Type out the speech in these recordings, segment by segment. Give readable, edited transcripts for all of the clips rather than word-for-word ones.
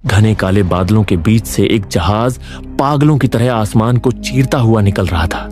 घने काले बादलों के बीच से एक जहाज पागलों की तरह आसमान को चीरता हुआ निकल रहा था,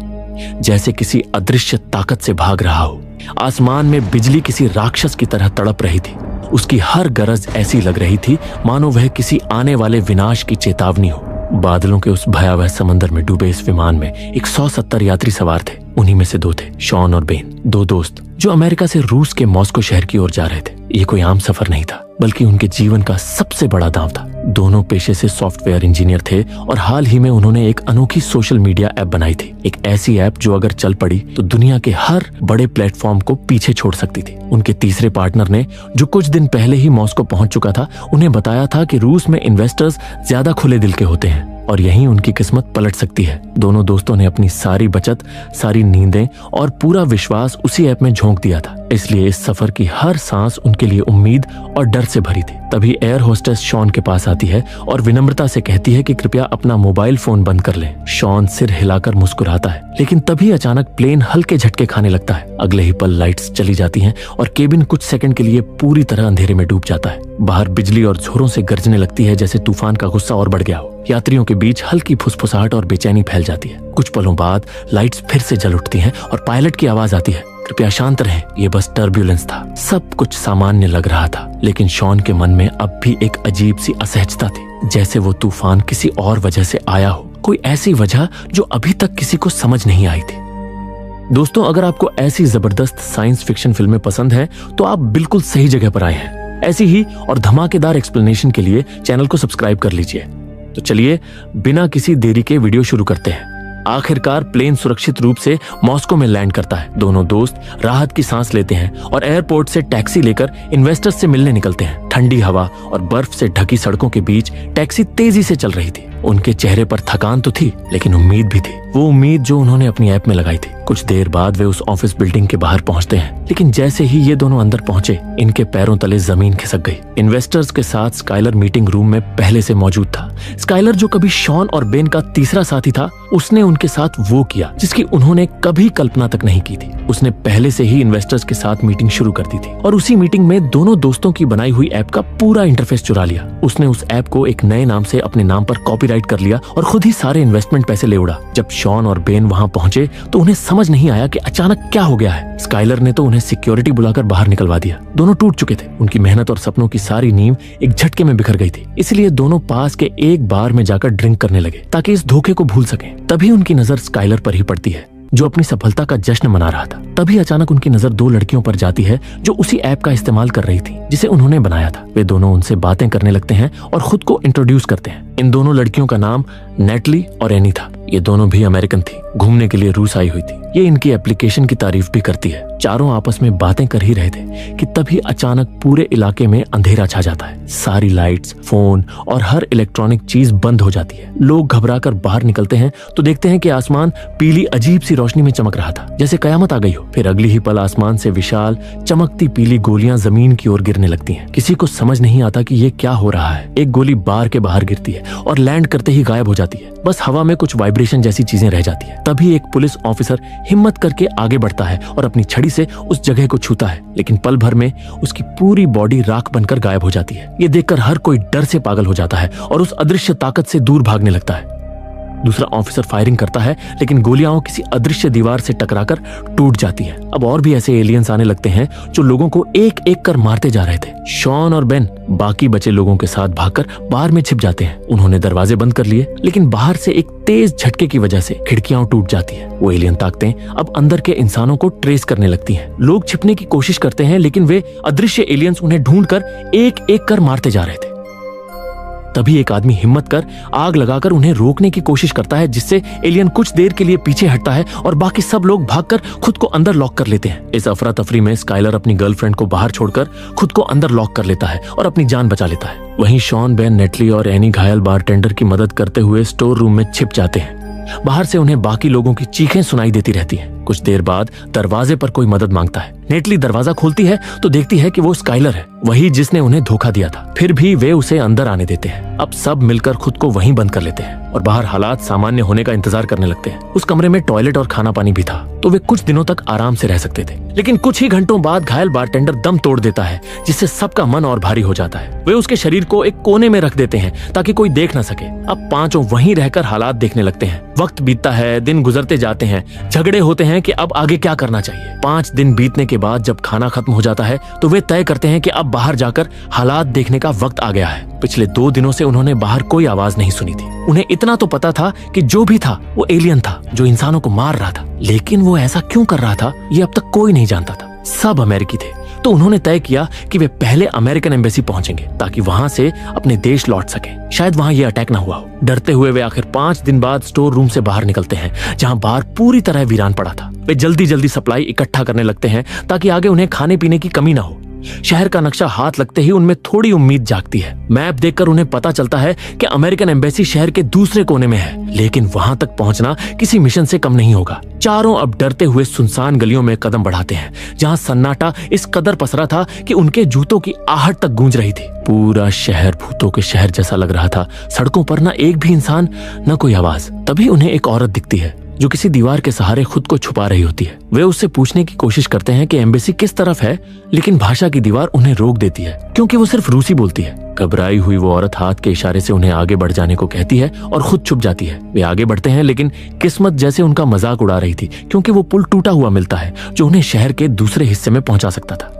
जैसे किसी अदृश्य ताकत से भाग रहा हो। आसमान में बिजली किसी राक्षस की तरह तड़प रही थी। उसकी हर गरज ऐसी लग रही थी मानो वह किसी आने वाले विनाश की चेतावनी हो। बादलों के उस भयावह समंदर में डूबे इस विमान में 170 यात्री सवार थे। उन्हीं में से दो थे शॉन और बेन, दो दोस्त जो अमेरिका से रूस के मॉस्को शहर की ओर जा रहे थे। ये कोई आम सफर नहीं था, बल्कि उनके जीवन का सबसे बड़ा दांव था। दोनों पेशे से सॉफ्टवेयर इंजीनियर थे और हाल ही में उन्होंने एक अनोखी सोशल मीडिया ऐप बनाई थी। एक ऐसी ऐप जो अगर चल पड़ी तो दुनिया के हर बड़े प्लेटफॉर्म को पीछे छोड़ सकती थी। उनके तीसरे पार्टनर ने, जो कुछ दिन पहले ही मॉस्को पहुंच चुका था, उन्हें बताया था कि रूस में इन्वेस्टर्स ज्यादा खुले दिल के होते हैं और यहीं उनकी किस्मत पलट सकती है। दोनों दोस्तों ने अपनी सारी बचत, सारी नींदें और पूरा विश्वास उसी ऐप में झोंक दिया था। इसलिए इस सफर की हर सांस उनके लिए उम्मीद और डर से भरी थी। तभी एयर होस्टेस शॉन के पास आती है और विनम्रता से कहती है कि कृपया अपना मोबाइल फोन बंद कर लें। शॉन सिर हिलाकर मुस्कुराता है, लेकिन तभी अचानक प्लेन हल्के झटके खाने लगता है। अगले ही पल लाइट्स चली जाती हैं और केबिन कुछ सेकंड के लिए पूरी तरह अंधेरे में डूब जाता है। बाहर बिजली और जोरों से गरजने लगती है, जैसे तूफान का गुस्सा और बढ़ गया हो। यात्रियों के बीच हल्की फुसफुसाहट और बेचैनी फैल जाती है। कुछ पलों बाद लाइट्स फिर से जल उठती हैं और पायलट की आवाज आती है, कृपया शांत रहें, ये बस टर्ब्यूलेंस था। सब कुछ सामान्य लग रहा था, लेकिन शॉन के मन में अब भी एक अजीब सी असहजता थी, जैसे वो तूफान किसी और वजह से आया हो, कोई ऐसी वजह जो अभी तक किसी को समझ नहीं आई थी। दोस्तों, अगर आपको ऐसी जबरदस्त साइंस फिक्शन फिल्में पसंद हैं, तो आप बिल्कुल सही जगह पर आए हैं। ऐसी ही और धमाकेदार एक्सप्लेनेशन के लिए चैनल को सब्सक्राइब कर लीजिए। तो चलिए बिना किसी देरी के वीडियो शुरू करते हैं। आखिरकार प्लेन सुरक्षित रूप से मॉस्को में लैंड करता है। दोनों दोस्त राहत की सांस लेते हैं और एयरपोर्ट से टैक्सी लेकर इन्वेस्टर्स से मिलने निकलते हैं। ठंडी हवा और बर्फ से ढकी सड़कों के बीच टैक्सी तेजी से चल रही थी। उनके चेहरे पर थकान तो थी, लेकिन उम्मीद भी थी, वो उम्मीद जो उन्होंने अपनी ऐप में लगाई थी। कुछ देर बाद वे उस ऑफिस बिल्डिंग के बाहर पहुंचते हैं, लेकिन जैसे ही ये दोनों अंदर पहुंचे, इनके पैरों तले जमीन खिसक गई। इन्वेस्टर्स के साथ स्काइलर मीटिंग रूम में पहले से मौजूद था। स्काइलर, जो कभी शॉन और बेन का तीसरा साथी था, उसने उनके साथ वो किया जिसकी उन्होंने कभी कल्पना तक नहीं की थी। उसने पहले से ही इन्वेस्टर्स के साथ मीटिंग शुरू कर दी थी और उसी मीटिंग में दोनों दोस्तों की बनाई हुई ऐप का पूरा इंटरफेस चुरा लिया। उसने उस ऐप को एक नए नाम से अपने नाम पर कॉपीराइट कर लिया और खुद ही सारे इन्वेस्टमेंट पैसे ले उड़ा। जब शॉन और बेन वहां पहुंचे तो उन्हें समझ नहीं आया कि अचानक क्या हो गया है। स्काइलर ने तो उन्हें सिक्योरिटी बुलाकर बाहर निकलवा दिया। दोनों टूट चुके थे। उनकी मेहनत और सपनों की सारी नींव एक झटके में बिखर गई थी। इसलिए दोनों पास के एक बार में जाकर ड्रिंक करने लगे ताकि इस धोखे को भूल सकें। तभी उनकी नजर स्काइलर पर ही पड़ती है, जो अपनी सफलता का जश्न मना रहा था। तभी अचानक उनकी नजर दो लड़कियों पर जाती है जो उसी ऐप का इस्तेमाल कर रही थी जिसे उन्होंने बनाया था। वे दोनों उनसे बातें करने लगते हैं और खुद को इंट्रोड्यूस करते हैं। इन दोनों लड़कियों का नाम नेटली और एनी था। ये दोनों भी अमेरिकन थी, घूमने के लिए रूस आई हुई थी। ये इनकी एप्लीकेशन की तारीफ भी करती है। चारों आपस में बातें कर ही रहे थे कि तभी अचानक पूरे इलाके में अंधेरा छा जाता है। सारी लाइट्स, फोन और हर इलेक्ट्रॉनिक चीज बंद हो जाती है। लोग घबराकर बाहर निकलते हैं तो देखते हैं कि आसमान पीली अजीब सी रोशनी में चमक रहा था, जैसे कयामत आ गई हो। फिर अगली ही पल आसमान से विशाल चमकती पीली गोलियां जमीन की ओर गिरने लगती हैं। किसी को समझ नहीं आता कि ये क्या हो रहा है। एक गोली बार के बाहर गिरती है और लैंड करते ही गायब हो जाती है। बस हवा में कुछ वाइब्रेशन जैसी चीजें रह जाती है। तभी एक पुलिस ऑफिसर हिम्मत करके आगे बढ़ता है और अपनी छड़ी से उस जगह को छूता है, लेकिन पल भर में उसकी पूरी बॉडी राख बनकर गायब हो जाती है। ये देखकर हर कोई डर से पागल हो जाता है और उस अदृश्य ताकत से दूर भागने लगता है। दूसरा ऑफिसर फायरिंग करता है, लेकिन गोलियां किसी अदृश्य दीवार से टकराकर टूट जाती है। अब और भी ऐसे एलियंस आने लगते हैं जो लोगों को एक एक कर मारते जा रहे थे। शॉन और बेन बाकी बचे लोगों के साथ भागकर बाहर में छिप जाते हैं। उन्होंने दरवाजे बंद कर लिए, लेकिन बाहर से एक तेज झटके की वजह से खिड़कियां टूट जाती है। वो एलियन ताकतें अब अंदर के इंसानों को ट्रेस करने लगती हैं। लोग छिपने की कोशिश करते हैं, लेकिन वे अदृश्य एलियंस उन्हें ढूंढकर एक एक कर मारते जा रहे थे। तभी एक आदमी हिम्मत कर आग लगाकर उन्हें रोकने की कोशिश करता है, जिससे एलियन कुछ देर के लिए पीछे हटता है और बाकी सब लोग भागकर खुद को अंदर लॉक कर लेते हैं। इस अफरा तफरी में स्काइलर अपनी गर्लफ्रेंड को बाहर छोड़कर खुद को अंदर लॉक कर लेता है और अपनी जान बचा लेता है। वहीं शॉन, बेन, नेटली और एनी घायल बारटेंडर की मदद करते हुए स्टोर रूम में छिप जाते हैं। बाहर से उन्हें बाकी लोगों की चीखें सुनाई देती रहती हैं। कुछ देर बाद दरवाजे पर कोई मदद मांगता है। नेटली दरवाजा खोलती है तो देखती है कि वो स्काइलर है, वही जिसने उन्हें धोखा दिया था। फिर भी वे उसे अंदर आने देते हैं। अब सब मिलकर खुद को वहीं बंद कर लेते हैं और बाहर हालात सामान्य होने का इंतजार करने लगते हैं। उस कमरे में टॉयलेट और खाना पानी भी था, तो वे कुछ दिनों तक आराम से रह सकते थे। लेकिन कुछ ही घंटों बाद घायल बारटेंडर दम तोड़ देता है, जिससे सबका मन और भारी हो जाता है। वे उसके शरीर को एक कोने में रख देते हैं ताकि कोई देख न सके। अब पांचों वहीं रहकर हालात देखने लगते हैं। वक्त बीतता है, दिन गुजरते जाते हैं, झगड़े होते हैं कि अब आगे क्या करना चाहिए। 5 दिन बीतने के बाद जब खाना खत्म हो जाता है तो वे तय करते हैं कि अब बाहर जाकर हालात देखने का वक्त आ गया है। पिछले 2 दिनों से उन्होंने बाहर कोई आवाज नहीं सुनी थी। उन्हें इतना तो पता था कि जो भी था वो एलियन था जो इंसानों को मार रहा था, लेकिन वो ऐसा क्यों कर रहा था ये अब तक कोई नहीं जानता था। सब अमेरिकी थे, तो उन्होंने तय किया कि वे पहले अमेरिकन एम्बेसी पहुंचेंगे ताकि वहां से अपने देश लौट सके। शायद वहां ये अटैक ना हुआ हो। डरते हुए वे आखिर 5 दिन बाद स्टोर रूम से बाहर निकलते हैं, जहां बाहर पूरी तरह वीरान पड़ा था। वे जल्दी जल्दी सप्लाई इकट्ठा करने लगते हैं ताकि आगे उन्हें खाने पीने की कमी ना हो। शहर का नक्शा हाथ लगते ही उनमें थोड़ी उम्मीद जागती है। मैप देखकर उन्हें पता चलता है कि अमेरिकन एम्बेसी शहर के दूसरे कोने में है, लेकिन वहां तक पहुंचना किसी मिशन से कम नहीं होगा। चारों अब डरते हुए सुनसान गलियों में कदम बढ़ाते हैं, जहां सन्नाटा इस कदर पसरा था कि उनके जूतों की आहट तक गूंज रही थी। पूरा शहर भूतों के शहर जैसा लग रहा था। सड़कों पर न एक भी इंसान, न कोई आवाज। तभी उन्हें एक औरत दिखती है जो किसी दीवार के सहारे खुद को छुपा रही होती है। वे उससे पूछने की कोशिश करते हैं कि एम्बेसी किस तरफ है, लेकिन भाषा की दीवार उन्हें रोक देती है क्योंकि वो सिर्फ रूसी बोलती है। घबराई हुई वो औरत हाथ के इशारे से उन्हें आगे बढ़ जाने को कहती है और खुद छुप जाती है। वे आगे बढ़ते हैं, लेकिन किस्मत जैसे उनका मजाक उड़ा रही थी क्योंकि वो पुल टूटा हुआ मिलता है जो उन्हें शहर के दूसरे हिस्से में पहुंचा सकता था।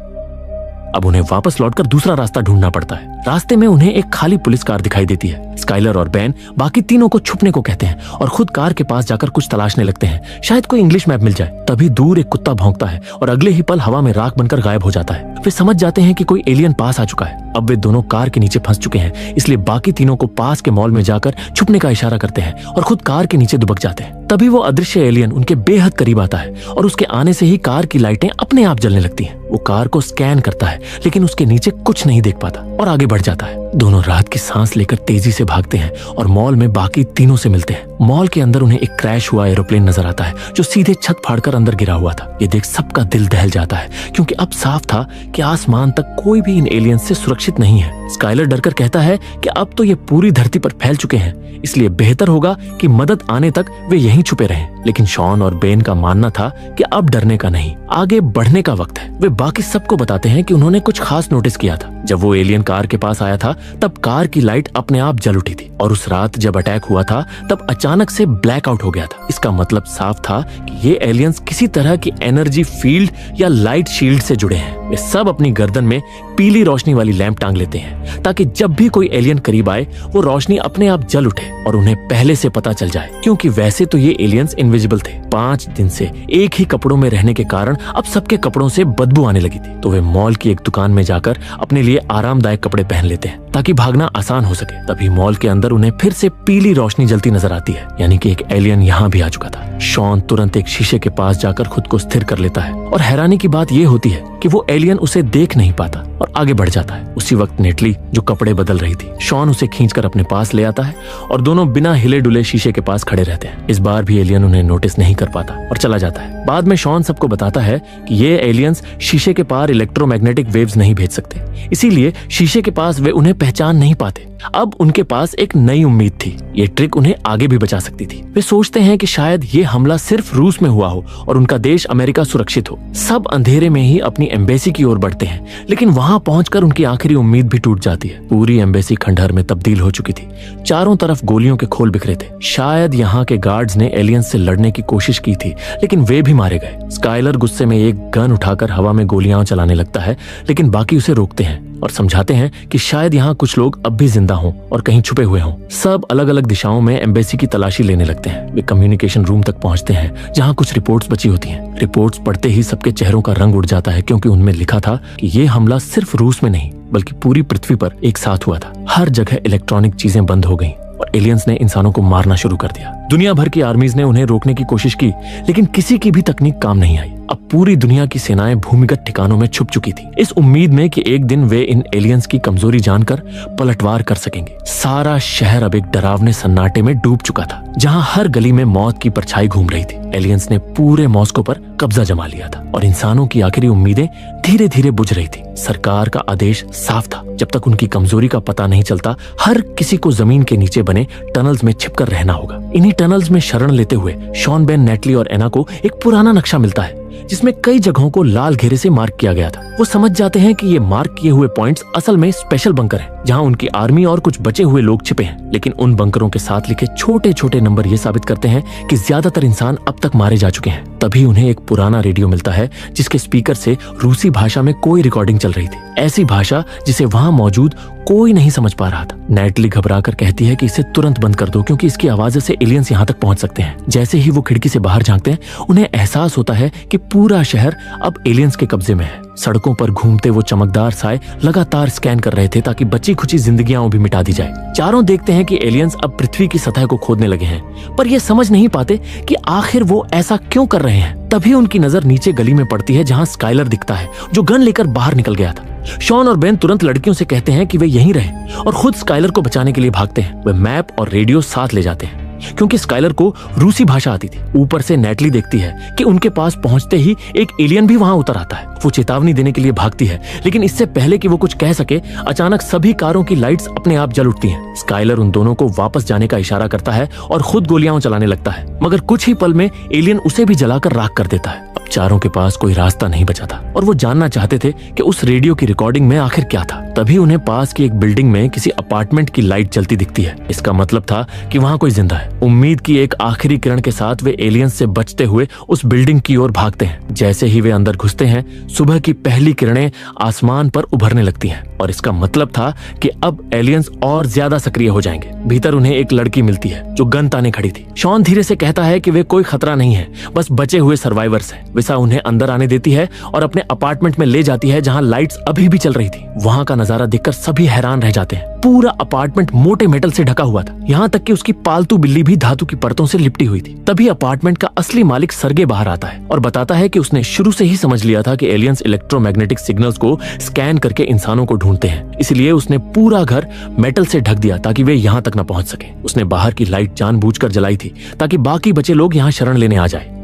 अब उन्हें वापस लौटकर दूसरा रास्ता ढूंढना पड़ता है। रास्ते में उन्हें एक खाली पुलिस कार दिखाई देती है। स्काइलर और बैन बाकी तीनों को छुपने को कहते हैं और खुद कार के पास जाकर कुछ तलाशने लगते हैं, शायद कोई इंग्लिश मैप मिल जाए। तभी दूर एक कुत्ता भौंकता है और अगले ही पल हवा में राख बनकर गायब हो जाता है। वे समझ जाते हैं कि कोई एलियन पास आ चुका है। अब वे दोनों कार के नीचे फंस चुके हैं, इसलिए बाकी तीनों को पास के मॉल में जाकर छुपने का इशारा करते हैं और खुद कार के नीचे दुबक जाते हैं। तभी वो अदृश्य एलियन उनके बेहद करीब आता है और उसके आने से ही कार की लाइटें अपने आप जलने लगती हैं। वो कार को स्कैन करता है, लेकिन उसके नीचे कुछ नहीं देख पाता और आगे बढ़ जाता है। दोनों राहत की सांस लेकर तेजी से भागते हैं और मॉल में बाकी तीनों से मिलते हैं। मॉल के अंदर उन्हें एक क्रैश हुआ एरोप्लेन नजर आता है जो सीधे छत फाड़कर अंदर गिरा हुआ था। ये देख सबका दिल दहल जाता है क्योंकि अब साफ था कि आसमान तक कोई भी इन एलियंस से सुरक्षित नहीं है। स्काइलर डरकर कहता है कि अब तो ये पूरी धरती पर फैल चुके हैं, इसलिए बेहतर होगा कि मदद आने तक वे यहीं छुपे रहें। लेकिन शॉन और बेन का मानना था कि अब डरने का नहीं, आगे बढ़ने का वक्त है। वे बाकी सबको बताते हैं कि उन्होंने कुछ खास नोटिस किया था। जब वो एलियन कार के पास आया था तब कार की लाइट अपने आप जल उठी थी और उस रात जब अटैक हुआ था तब अचानक से ब्लैकआउट हो गया था। इसका मतलब साफ था कि ये एलियंस किसी तरह की एनर्जी फील्ड या लाइट शील्ड से जुड़े हैं। वे सब अपनी गर्दन में पीली रोशनी वाली लैंप टांग लेते हैं ताकि जब भी कोई एलियन करीब आए वो रोशनी अपने आप जल उठे और उन्हें पहले से पता चल जाए, क्योंकि वैसे तो ये एलियंस इनविजिबल थे। 5 दिन से एक ही कपड़ों में रहने के कारण अब सबके कपड़ों से बदबू आने लगी थी, तो वे मॉल की एक दुकान में जाकर अपने लिए आरामदायक कपड़े पहन लेते हैं ताकि भागना आसान हो सके। तभी मॉल के अंदर उन्हें फिर से पीली रोशनी जलती नजर आती है, यानी कि एक एलियन यहाँ भी आ चुका था। शॉन तुरंत एक शीशे के पास जाकर खुद को स्थिर कर लेता है और हैरानी की बात यह होती है कि वो एलियन उसे देख नहीं पाता और आगे बढ़ जाता है। उसी वक्त नेटली जो कपड़े बदल रही थी, शॉन उसे खींचकर अपने पास ले आता है और दोनों बिना हिले डुले शीशे के पास खड़े रहते हैं। इस बार भी एलियन उन्हें नोटिस नहीं कर पाता और चला जाता है। बाद में शॉन सबको बताता है कि ये एलियंस शीशे के पार इलेक्ट्रोमैग्नेटिक वेव्स नहीं भेज सकते, इसीलिए शीशे के पास वे उन्हें पहचान नहीं पाते। अब उनके पास एक नई उम्मीद थी, ये ट्रिक उन्हें आगे भी बचा सकती थी। वे सोचते हैं कि शायद ये हमला सिर्फ रूस में हुआ हो और उनका देश अमेरिका सुरक्षित हो। सब अंधेरे में ही अपनी एम्बेसी की ओर बढ़ते हैं, लेकिन वहां पहुंचकर उनकी आखिरी उम्मीद भी टूट जाती है। पूरी एम्बेसी खंडहर में तब्दील हो चुकी थी। चारों तरफ गोलियों के खोल बिखरे थे। शायद यहाँ के गार्ड्स ने एलियंस से लड़ने की कोशिश की थी, लेकिन वे भी मारे गए। स्काइलर गुस्से में एक गन उठाकर हवा में गोलियां चलाने लगता है, लेकिन बाकी उसे रोकते हैं और समझाते हैं कि शायद यहाँ कुछ लोग अब भी जिंदा हों और कहीं छुपे हुए हों। सब अलग अलग दिशाओं में एम्बेसी की तलाशी लेने लगते हैं। वे कम्युनिकेशन रूम तक पहुंचते हैं जहाँ कुछ रिपोर्ट्स बची होती हैं। रिपोर्ट्स पढ़ते ही सबके चेहरों का रंग उड़ जाता है, क्योंकि उनमें लिखा था कि ये हमला सिर्फ रूस में नहीं बल्कि पूरी पृथ्वी पर एक साथ हुआ था। हर जगह इलेक्ट्रॉनिक चीजें बंद हो गईं और एलियंस ने इंसानों को मारना शुरू कर दिया। दुनिया भर की आर्मीज ने उन्हें रोकने की कोशिश की, लेकिन किसी की भी तकनीक काम नहीं आई। अब पूरी दुनिया की सेनाएं भूमिगत ठिकानों में छुप चुकी थी, इस उम्मीद में कि एक दिन वे इन एलियंस की कमजोरी जानकर पलटवार कर सकेंगे। सारा शहर अब एक डरावने सन्नाटे में डूब चुका था, जहां हर गली में मौत की परछाई घूम रही थी। एलियंस ने पूरे मॉस्को पर कब्जा जमा लिया था और इंसानों की आखिरी उम्मीदें धीरे धीरे बुझ रही थी। सरकार का आदेश साफ था, जब तक उनकी कमजोरी का पता नहीं चलता, हर किसी को जमीन के नीचे बने टनल्स में छिपकर रहना होगा। इन्हीं टनल्स में शरण लेते हुए शॉन, बेन, नेटली और एना को एक पुराना नक्शा मिलता है, जिसमें कई जगहों को लाल घेरे से मार्क किया गया था। वो समझ जाते हैं कि ये मार्क किए हुए पॉइंट्स असल में स्पेशल बंकर हैं, जहां उनकी आर्मी और कुछ बचे हुए लोग छिपे हैं। लेकिन उन बंकरों के साथ लिखे छोटे छोटे नंबर ये साबित करते हैं कि ज्यादातर इंसान अब तक मारे जा चुके हैं। तभी उन्हें एक पुराना रेडियो मिलता है, जिसके स्पीकर से रूसी भाषा में कोई रिकॉर्डिंग चल रही थी, ऐसी भाषा जिसे वहां मौजूद कोई नहीं समझ पा रहा था। नेटली घबराकर कहती है कि इसे तुरंत बंद कर दो, क्योंकि इसकी आवाज से एलियंस यहाँ तक पहुंच सकते हैं। जैसे ही वो खिड़की से बाहर झांकते हैं, उन्हें एहसास होता है कि पूरा शहर अब एलियंस के कब्जे में है। सड़कों पर घूमते वो चमकदार साए लगातार स्कैन कर रहे थे, ताकि बची खुची जिंदगियां भी मिटा दी जाए। चारों देखते हैं कि एलियंस अब पृथ्वी की सतह को खोदने लगे हैं, पर ये समझ नहीं पाते कि आखिर वो ऐसा क्यों कर रहे हैं। तभी उनकी नजर नीचे गली में पड़ती है, जहां स्काइलर दिखता है, जो गन लेकर बाहर निकल गया था। शॉन और बेन तुरंत लड़कियों से कहते हैं कि वे यहीं रहें और खुद स्काइलर को बचाने के लिए भागते हैं। वे मैप और रेडियो साथ ले जाते हैं, क्योंकि स्काइलर को रूसी भाषा आती थी। ऊपर से नेटली देखती है कि उनके पास पहुंचते ही एक एलियन भी वहां उतर आता है। वो चेतावनी देने के लिए भागती है, लेकिन इससे पहले कि वो कुछ कह सके, अचानक सभी कारों की लाइट्स अपने आप जल उठती हैं। स्काइलर उन दोनों को वापस जाने का इशारा करता है और खुद गोलियां चलाने लगता है, मगर कुछ ही पल में एलियन उसे भी जलाकर राख कर देता है। अब चारों के पास कोई रास्ता नहीं बचा था और वो जानना चाहते थे कि उस रेडियो की रिकॉर्डिंग में आखिर क्या था। तभी उन्हें पास की एक बिल्डिंग में किसी अपार्टमेंट की लाइट जलती दिखती है। इसका मतलब था कि वहां कोई जिंदा है। उम्मीद की एक आखिरी किरण के साथ वे एलियंस से बचते हुए उस बिल्डिंग की ओर भागते हैं। जैसे ही वे अंदर घुसते हैं, सुबह की पहली किरणें आसमान पर उभरने लगती हैं और इसका मतलब था कि अब एलियंस और ज्यादा सक्रिय हो जाएंगे। भीतर उन्हें एक लड़की मिलती है जो गन ताने खड़ी थी। शॉन धीरे से कहता है कि वे कोई खतरा नहीं है, बस बचे हुए सर्वाइवर्स हैं। विसा उन्हें अंदर आने देती है और अपने अपार्टमेंट में ले जाती है, जहां लाइट्स अभी भी चल रही थी। वहां का नजारा देखकर सभी हैरान रह जाते हैं। पूरा अपार्टमेंट मोटे मेटल से ढका हुआ था, यहाँ तक कि उसकी पालतू बिल्ली भी धातु की परतों से लिपटी हुई थी। तभी अपार्टमेंट का असली मालिक सर्गे बाहर आता है और बताता है कि उसने शुरू से ही समझ लिया था कि एलियंस इलेक्ट्रोमैग्नेटिक सिग्नल्स को स्कैन करके इंसानों को ढूंढते हैं, इसलिए उसने पूरा घर मेटल से ढक दिया ताकि वे यहाँ तक न पहुंच सके। उसने बाहर की लाइट जानबूझकर जलाई थी ताकि बाकी बचे लोग यहाँ शरण लेने आ जाए।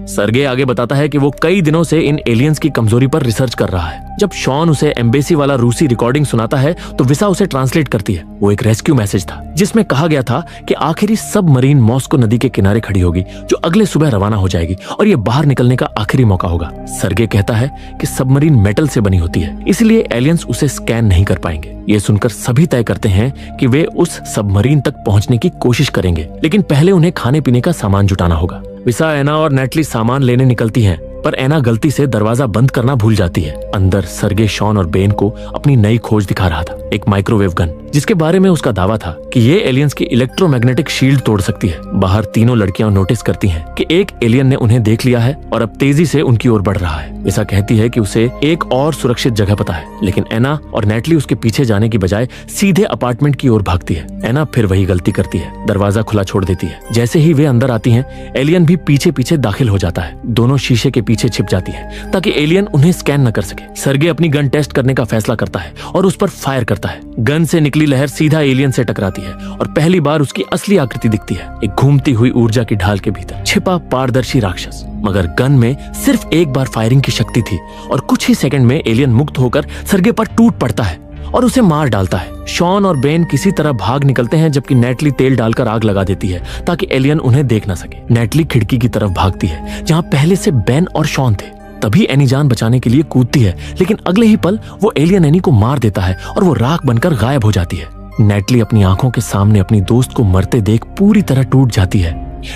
सर्गे आगे बताता है कि वो कई दिनों से इन एलियंस की कमजोरी पर रिसर्च कर रहा है। जब शॉन उसे एम्बेसी वाला रूसी रिकॉर्डिंग सुनाता है तो विसा उसे ट्रांसलेट करती है। वो एक रेस्क्यू मैसेज था, जिसमें कहा गया था कि आखिरी सबमरीन मॉस्को नदी के किनारे खड़ी होगी, जो अगले सुबह रवाना हो जाएगी और ये बाहर निकलने का आखिरी मौका होगा। सर्गे कहता है कि सबमरीन मेटल से बनी होती है, इसलिए एलियंस उसे स्कैन नहीं कर पाएंगे। ये सुनकर सभी तय करते हैं कि वे उस सबमरीन तक पहुंचने की कोशिश करेंगे, लेकिन पहले उन्हें खाने पीने का सामान जुटाना होगा। विसा, एना और नेटली सामान लेने निकलती हैं, पर एना गलती से दरवाजा बंद करना भूल जाती है। अंदर सर्गे शॉन और बेन को अपनी नई खोज दिखा रहा था, एक माइक्रोवेव गन, जिसके बारे में उसका दावा था कि ये एलियंस की इलेक्ट्रोमैग्नेटिक शील्ड तोड़ सकती है। बाहर तीनों लड़कियां नोटिस करती हैं कि एक एलियन ने उन्हें देख लिया है और अब तेजी से उनकी ओर बढ़ रहा है। विसा कहती है कि उसे एक और सुरक्षित जगह पता है, लेकिन एना और नेटली उसके पीछे जाने की बजाय सीधे अपार्टमेंट की ओर भागती है। एना फिर वही गलती करती है, दरवाजा खुला छोड़ देती है। जैसे ही वे अंदर आती हैं, एलियन भी पीछे पीछे दाखिल हो जाता है। दोनों शीशे के पीछे छिप जाती है ताकि एलियन उन्हें स्कैन न कर सके। सर्गे अपनी गन टेस्ट करने का फैसला करता है और उस पर फायर करता है। गन से निकली लहर सीधा एलियन से टकराती है और पहली बार उसकी असली आकृति दिखती है, एक घूमती हुई ऊर्जा की ढाल के भीतर छिपा पारदर्शी राक्षस। मगर गन में सिर्फ एक बार फायरिंग की शक्ति थी और कुछ ही सेकंड में एलियन मुक्त होकर सर्गे पर टूट पड़ता है और उसे मार डालता है। शॉन और बेन किसी तरह भाग निकलते हैं, जबकि नेटली तेल डालकर आग लगा देती है ताकि एलियन उन्हें देख न सके। नेटली खिड़की की तरफ भागती है जहां पहले से बेन और शॉन थे। तभी एनी जान बचाने के लिए कूदती है, लेकिन अगले ही पल वो एलियन एनी को मार देता है और वो राख बनकर गायब हो जाती है। नेटली अपनी आंखों के सामने अपनी दोस्त को मरते देख पूरी तरह टूट जाती है,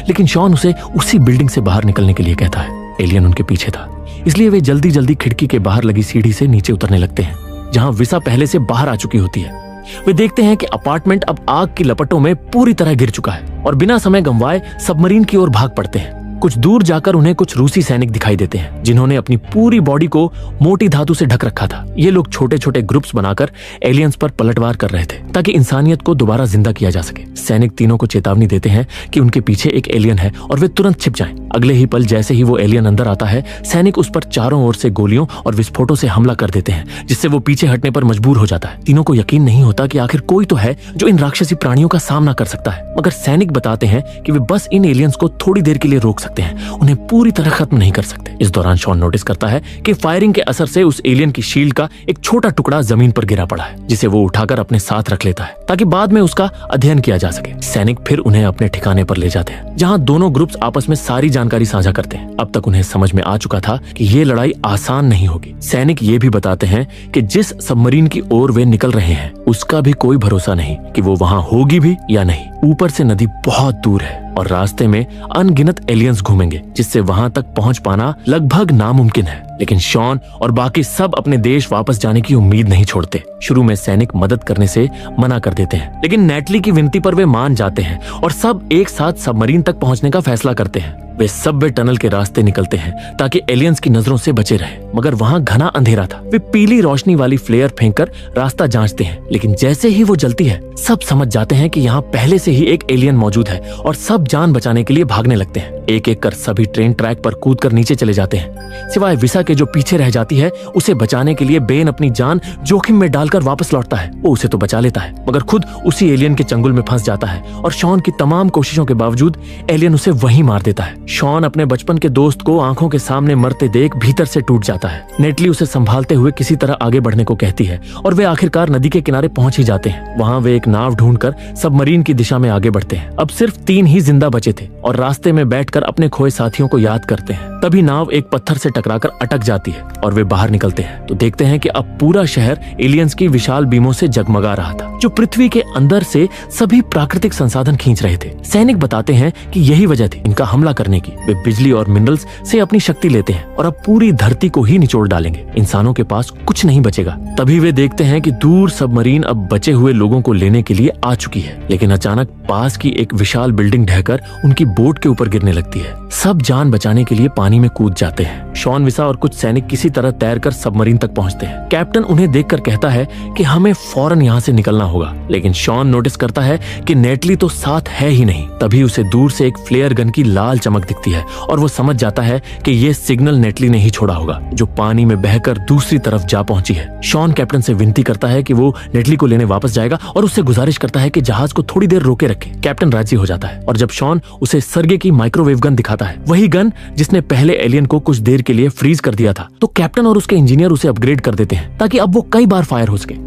लेकिन शॉन उसे उसी बिल्डिंग से बाहर निकलने के लिए कहता है। एलियन उनके पीछे था, इसलिए वे जल्दी जल्दी खिड़की के बाहर लगी सीढ़ी से नीचे उतरने लगते हैं, जहां विसा पहले से बाहर आ चुकी होती है। वे देखते हैं कि अपार्टमेंट अब आग की लपटों में पूरी तरह गिर चुका है और बिना समय गंवाए सबमरीन की ओर भाग पड़ते हैं। कुछ दूर जाकर उन्हें कुछ रूसी सैनिक दिखाई देते हैं जिन्होंने अपनी पूरी बॉडी को मोटी धातु से ढक रखा था। ये लोग छोटे छोटे ग्रुप्स बनाकर एलियंस पर पलटवार कर रहे थे ताकि इंसानियत को दोबारा जिंदा किया जा सके। सैनिक तीनों को चेतावनी देते हैं कि उनके पीछे एक एलियन है और वे तुरंत छिप जाएं। अगले ही पल जैसे ही वो एलियन अंदर आता है, सैनिक उस पर चारों ओर से गोलियों और विस्फोटों से हमला कर देते हैं, जिससे वो पीछे हटने पर मजबूर हो जाता है। तीनों को यकीन नहीं होता कि आखिर कोई तो है जो इन राक्षसी प्राणियों का सामना कर सकता है, मगर सैनिक बताते हैं कि वे बस इन एलियंस को थोड़ी देर के लिए रोक सकते हैं, उन्हें पूरी तरह खत्म नहीं कर सकते। इस दौरान शॉन नोटिस करता है कि फायरिंग के असर से उस एलियन की शील्ड का एक छोटा टुकड़ा जमीन पर गिरा पड़ा है, जिसे वो उठाकर अपने साथ रख लेता है ताकि बाद में उसका अध्ययन किया जा सके। सैनिक फिर उन्हें अपने ठिकाने पर ले जाते हैं, जहां दोनों ग्रुप्स आपस में सारी जानकारी साझा करते हैं। अब तक उन्हें समझ में आ चुका था कि ये लड़ाई आसान नहीं होगी। सैनिक ये भी बताते हैं कि जिस सबमरीन की ओर वे निकल रहे हैं उसका भी कोई भरोसा नहीं कि वो वहां होगी भी या नहीं। ऊपर से नदी बहुत दूर है और रास्ते में अनगिनत एलियंस घूमेंगे, जिससे वहां तक पहुंच पाना लगभग नामुमकिन है। लेकिन शॉन और बाकी सब अपने देश वापस जाने की उम्मीद नहीं छोड़ते। शुरू में सैनिक मदद करने से मना कर देते हैं, लेकिन नेटली की विनती पर वे मान जाते हैं और सब एक साथ सबमरीन तक पहुंचने का फैसला करते हैं। वे सबवे टनल के रास्ते निकलते हैं ताकि एलियंस की नजरों से बचे रहे, मगर वहां घना अंधेरा था। वे पीली रोशनी वाली फ्लेयर फेंककर रास्ता जांचते हैं, लेकिन जैसे ही वो जलती है सब समझ जाते हैं कि यहाँ पहले से ही एक एलियन मौजूद है और सब जान बचाने के लिए भागने लगते हैं। एक एक कर सभी ट्रेन ट्रैक पर कूदकर नीचे चले जाते हैं, सिवाय विसा के जो पीछे रह जाती है। उसे बचाने के लिए बेन अपनी जान जोखिम में डालकर वापस लौटता है। वो उसे तो बचा लेता है, मगर खुद उसी एलियन के चंगुल में फंस जाता है और शॉन की तमाम कोशिशों के बावजूद एलियन उसे वहीं मार देता है। शॉन अपने बचपन के दोस्त को आंखों के सामने मरते देख भीतर से टूट जाता है। नेटली उसे संभालते हुए किसी तरह आगे बढ़ने को कहती है और वे आखिरकार नदी के किनारे पहुंच ही जाते हैं। वहां वे एक नाव ढूंढकर सबमरीन की दिशा में आगे बढ़ते हैं। अब सिर्फ 3 ही जिंदा बचे थे और रास्ते में बैठकर अपने खोए साथियों को याद करते हैं। तभी नाव एक पत्थर से टकराकर अटक जाती है और वे बाहर निकलते हैं तो देखते हैं कि अब पूरा शहर एलियंस की विशाल बीमों से जगमगा रहा था, जो पृथ्वी के अंदर से सभी प्राकृतिक संसाधन खींच रहे थे। सैनिक बताते हैं कि यही वजह थी इनका हमला करने की। वे बिजली और मिनरल्स से अपनी शक्ति लेते हैं और अब पूरी धरती को ही निचोड़ डालेंगे। इंसानों के पास कुछ नहीं बचेगा। तभी वे देखते हैं कि दूर सबमरीन अब बचे हुए लोगों को लेने के लिए आ चुकी है, लेकिन अचानक पास की एक विशाल बिल्डिंग ढहकर उनकी बोट के ऊपर गिरने लगती है। सब जान बचाने के लिए पानी में कूद जाते हैं। शॉन, विसा और कुछ सैनिक किसी तरह तैरकर सबमरीन तक पहुंचते हैं। कैप्टन उन्हें देखकर कहता है कि हमें फौरन यहाँ से निकलना होगा, लेकिन शॉन नोटिस करता है कि नेटली तो साथ है ही नहीं। तभी उसे दूर से एक फ्लेयर गन की लाल चमक दिखती है और वो समझ जाता है कि ये सिग्नल नेटली ने ही छोड़ा होगा, जो पानी में बहकर दूसरी तरफ जा पहुंची है। शॉन कैप्टन से विनती करता है कि वो नेटली को लेने वापस जाएगा और उससे गुजारिश करता है कि जहाज को थोड़ी देर रोके रखे। कैप्टन राजी हो जाता है और जब शॉन उसे सर्गे की माइक्रोवेव गन दिखाता है, वही गन जिसने पहले एलियन को कुछ देर के लिए फ्रीज कर दिया था, तो कैप्टन और उसके इंजीनियर उसे अपग्रेड कर देते हैं ताकि अब वो कई बार फायर हो सके।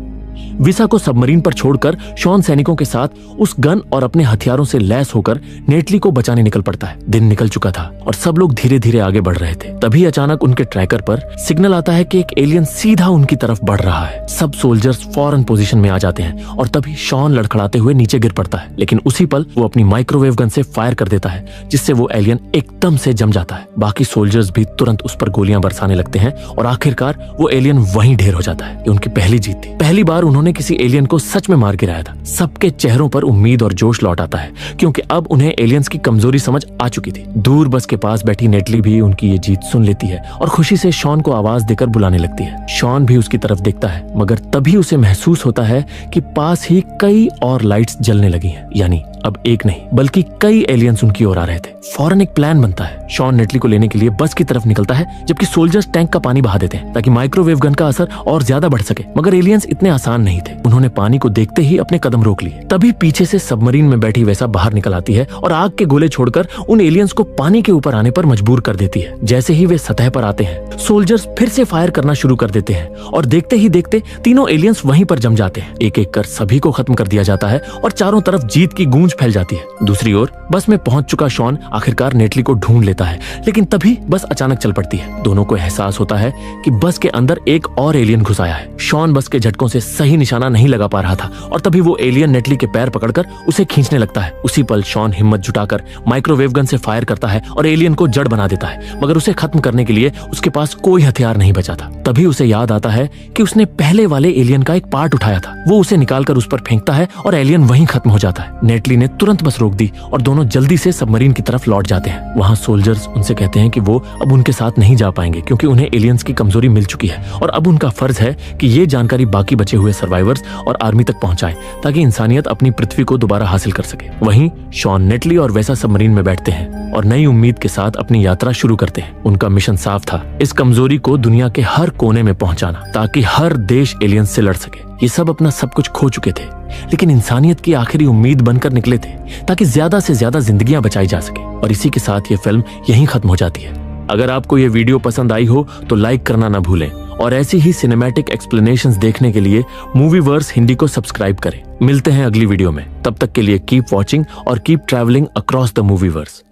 विसा को सबमरीन पर छोड़कर शॉन सैनिकों के साथ उस गन और अपने हथियारों से लैस होकर नेटली को बचाने निकल पड़ता है। दिन निकल चुका था और सब लोग धीरे धीरे आगे बढ़ रहे थे। तभी अचानक उनके ट्रैकर पर सिग्नल आता है कि एक एलियन सीधा उनकी तरफ बढ़ रहा है। सब सोल्जर्स फौरन पोजीशन में आ जाते हैं और तभी शॉन लड़खड़ाते हुए नीचे गिर पड़ता है, लेकिन उसी पल वो अपनी माइक्रोवेव गन से फायर कर देता है, जिससे वो एलियन एकदम से जम जाता है। बाकी सोल्जर्स भी तुरंत उस पर गोलियां बरसाने लगते हैं और आखिरकार वो एलियन वहीं ढेर हो जाता है। ये उनकी पहली जीत थी। पहली बार उन्होंने किसी एलियन को सच में मार गिराया था। सबके चेहरों पर उम्मीद और जोश लौट आता है, क्योंकि अब उन्हें एलियंस की कमजोरी समझ आ चुकी थी। दूर बस के पास बैठी नेटली भी उनकी ये जीत सुन लेती है और खुशी से शॉन को आवाज देकर बुलाने लगती है। शॉन भी उसकी तरफ देखता है, मगर तभी उसे महसूस होता है कि पास ही कई और लाइट्स जलने लगी हैं, यानी अब एक नहीं बल्कि कई एलियंस उनकी ओर आ रहे थे। फौरन एक प्लान बनता है। शॉन नेटली को लेने के लिए बस की तरफ निकलता है, जबकि सोल्जर्स टैंक का पानी बहा देते हैं ताकि माइक्रोवेव गन का असर और ज्यादा बढ़ सके। मगर एलियंस इतने आसान नहीं थे। उन्होंने पानी को देखते ही अपने कदम रोक लिए। तभी पीछे से सबमरीन में बैठी वैसा बाहर निकल आती है और आग के गोले छोड़कर उन एलियंस को पानी के ऊपर आने पर मजबूर कर देती है। जैसे ही वे सतह पर आते हैं, सोल्जर्स फिर से फायर करना शुरू कर देते हैं और देखते ही देखते तीनों एलियंस वहीं पर जम जाते हैं। एक एक कर सभी को खत्म कर दिया जाता है और चारों तरफ जीत की गूंज फैल जाती है। दूसरी ओर बस में पहुंच चुका शॉन आखिरकार नेटली को ढूंढ लेता है, लेकिन तभी बस अचानक चल पड़ती है। दोनों को एहसास होता है कि बस के अंदर एक और एलियन घुस आया है। शॉन बस के झटकों से सही निशाना नहीं लगा पा रहा था और तभी वो एलियन नेटली के पैर पकड़कर उसे खींचने लगता है। उसी पल शॉन हिम्मत जुटाकर माइक्रोवेव गन से फायर करता है और एलियन को जड़ बना देता है, मगर उसे खत्म करने के लिए उसके पास कोई हथियार नहीं बचा था। तभी उसे याद आता है कि उसने पहले वाले एलियन का एक पार्ट उठाया था। वो उसे निकालकर उस पर फेंकता है और एलियन वहीं खत्म हो जाता है। नेटली ने तुरंत बस रोक दी और दोनों जल्दी से सबमरीन की तरफ तरफ लौट जाते हैं। वहां सोल्जर्स उनसे कहते हैं कि वो अब उनके साथ नहीं जा पाएंगे क्योंकि उन्हें एलियंस की कमजोरी मिल चुकी है और अब उनका फर्ज है कि ये जानकारी बाकी बचे हुए सर्वाइवर्स और आर्मी तक पहुंचाएं ताकि इंसानियत अपनी पृथ्वी को दोबारा हासिल कर सके। वहीं शॉन नेटली और वैसा सबमरीन में बैठते हैं और नई उम्मीद के साथ अपनी यात्रा शुरू करते हैं। उनका मिशन साफ था, इस कमजोरी को दुनिया के हर कोने में पहुंचाना ताकि हर देश एलियंस से लड़ सके। ये सब अपना सब कुछ खो चुके थे लेकिन इंसानियत की आखिरी उम्मीद बनकर निकले थे ताकि ज्यादा से ज्यादा जिंदगियां बचाई जा सके। और इसी के साथ ये फिल्म यहीं खत्म हो जाती है। अगर आपको ये वीडियो पसंद आई हो तो लाइक करना ना भूलें और ऐसी ही सिनेमैटिक एक्सप्लेनेशंस देखने के लिए मूवीवर्स हिंदी को सब्सक्राइब करें। मिलते हैं अगली वीडियो में, तब तक के लिए कीप वॉचिंग और कीप ट्रैवलिंग अक्रॉस द मूवीवर्स।